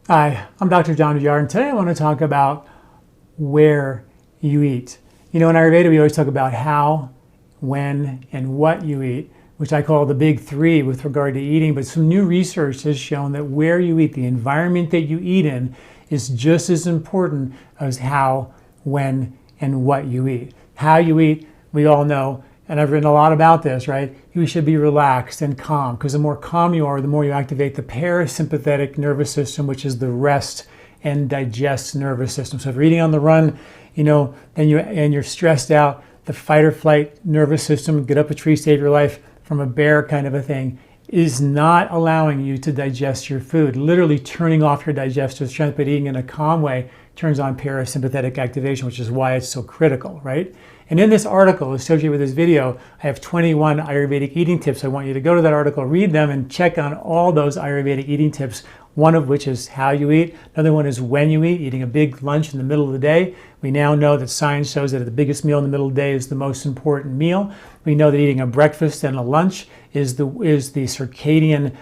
Hi, I'm Dr. John Douillard, and today I want to talk about where you eat. You know, in Ayurveda, we always talk about how, when, and what you eat, which I call the big three with regard to eating. But some new research has shown that where you eat, the environment that you eat in, is just as important as how, when, and what you eat. How you eat, we all know, and I've written a lot about this, right? You should be relaxed and calm, because the more calm you are, the more you activate the parasympathetic nervous system, which is the rest and digest nervous system. So if you're eating on the run, and you're stressed out, the fight or flight nervous system, get up a tree, save your life from a bear kind of a thing, is not allowing you to digest your food. Literally turning off your digestive strength, but eating in a calm way turns on parasympathetic activation, which is why it's so critical, right? And in this article associated with this video, I have 21 Ayurvedic eating tips. I want you to go to that article, read them, and check on all those Ayurvedic eating tips. One of which is how you eat. Another one is when you eat, eating a big lunch in the middle of the day. We now know that science shows that the biggest meal in the middle of the day is the most important meal. We know that eating a breakfast and a lunch is the circadian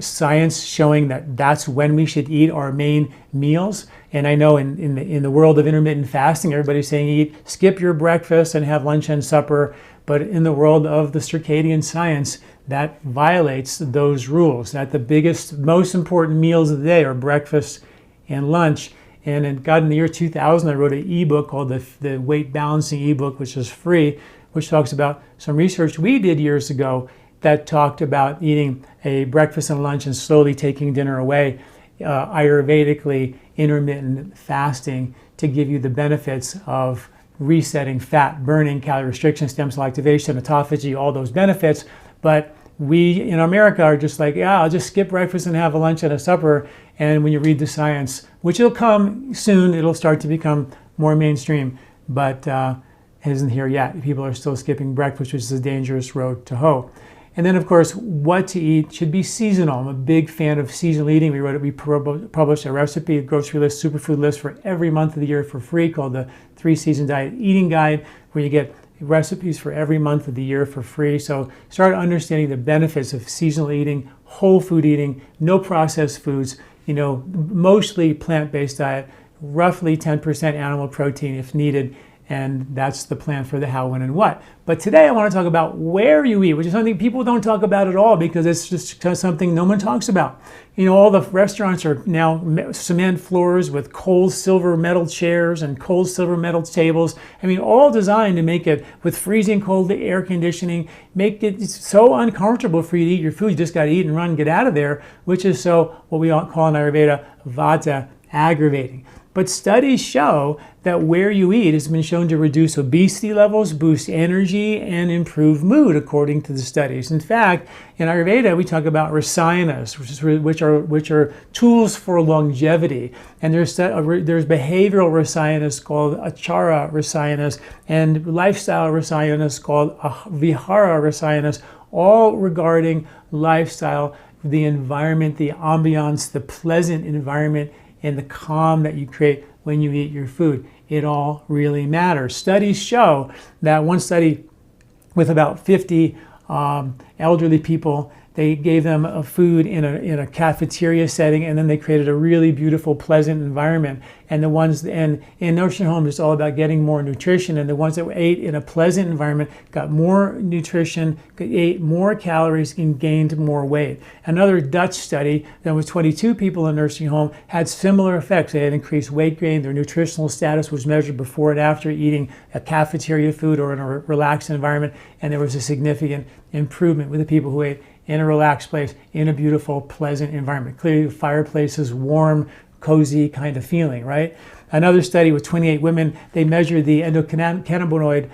science showing that that's when we should eat our main meals. And I know in the world of intermittent fasting, everybody's saying skip your breakfast and have lunch and supper. But in the world of the circadian science, that violates those rules. That the biggest, most important meals of the day are breakfast and lunch. And in the year 2000, I wrote an ebook called the Weight Balancing ebook, which is free, which talks about some research we did years ago that talked about eating a breakfast and lunch and slowly taking dinner away, Ayurvedically intermittent fasting, to give you the benefits of resetting, fat burning, calorie restriction, stem cell activation, autophagy, all those benefits. But we in America are just like, yeah, I'll just skip breakfast and have a lunch and a supper. And when you read the science, which will come soon, it'll start to become more mainstream, but it isn't here yet. People are still skipping breakfast, which is a dangerous road to hoe. And then, of course, what to eat should be seasonal. I'm a big fan of seasonal eating. We published a recipe, a grocery list, superfood list for every month of the year for free called the 3-Season Diet Eating Guide, where you get recipes for every month of the year for free. So start understanding the benefits of seasonal eating, whole food eating, no processed foods, mostly plant-based diet, roughly 10% animal protein if needed. And that's the plan for the how, when, and what. But today I want to talk about where you eat, which is something people don't talk about at all because it's just something no one talks about. All the restaurants are now cement floors with cold silver metal chairs and cold silver metal tables. All designed to make it with freezing cold air conditioning, make it so uncomfortable for you to eat your food. You just got to eat and run and get out of there, which is so what we call in Ayurveda, vata aggravating. But studies show that where you eat has been shown to reduce obesity levels, boost energy, and improve mood, according to the studies. In fact, in Ayurveda, we talk about rasayanas, which are tools for longevity. And there's behavioral rasayanas called achara rasayanas, and lifestyle rasayanas called vihara rasayanas, all regarding lifestyle, the environment, the ambiance, the pleasant environment, and the calm that you create when you eat your food. It all really matters. Studies show that one study with about 50 elderly people, they gave them a food in a cafeteria setting, and then they created a really beautiful, pleasant environment. And in nursing homes, it's all about getting more nutrition. And the ones that ate in a pleasant environment got more nutrition, ate more calories, and gained more weight. Another Dutch study that was 22 people in a nursing home had similar effects. They had increased weight gain. Their nutritional status was measured before and after eating a cafeteria food or in a relaxed environment, and there was a significant improvement with the people who ate in a relaxed place, in a beautiful, pleasant environment. Clearly, the fireplace is warm, cozy kind of feeling, right? Another study with 28 women, they measured the endocannabinoid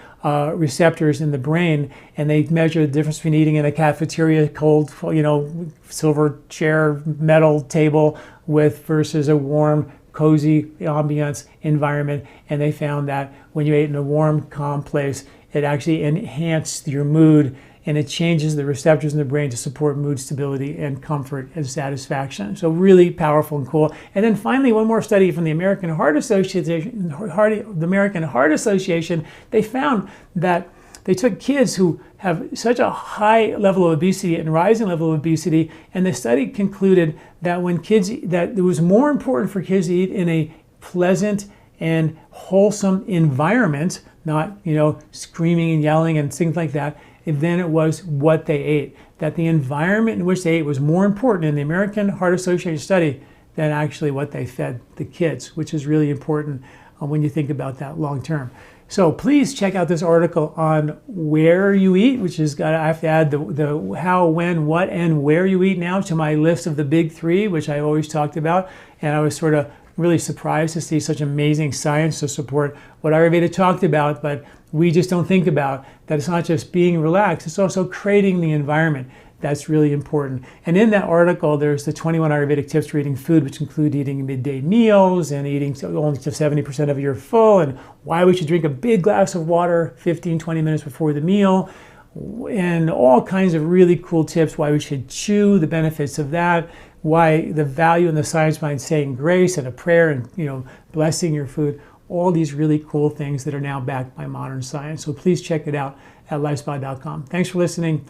receptors in the brain, and they measured the difference between eating in a cafeteria, cold, silver chair, metal table, versus a warm, cozy ambiance environment. And they found that when you ate in a warm, calm place, it actually enhanced your mood, and it changes the receptors in the brain to support mood stability and comfort and satisfaction. So really powerful and cool. And then finally, one more study from the American Heart Association, they found that they took kids who have such a high level of obesity and rising level of obesity, and the study concluded that that it was more important for kids to eat in a pleasant and wholesome environment, not screaming and yelling and things like that, than it was what they ate. That the environment in which they ate was more important in the American Heart Association study than actually what they fed the kids, which is really important when you think about that long term. So please check out this article on where you eat, which is I have to add the how, when, what, and where you eat now to my list of the big three, which I always talked about. And I was sort of really surprised to see such amazing science to support what Ayurveda talked about, but we just don't think about that. It's not just being relaxed, it's also creating the environment. That's really important. And in that article, there's the 21 Ayurvedic tips for eating food, which include eating midday meals and eating only to 70% of your full, and why we should drink a big glass of water 15, 20 minutes before the meal, and all kinds of really cool tips, why we should chew, the benefits of that, why the value and the science behind saying grace and a prayer and blessing your food, all these really cool things that are now backed by modern science. So please check it out at lifespa.com. Thanks for listening.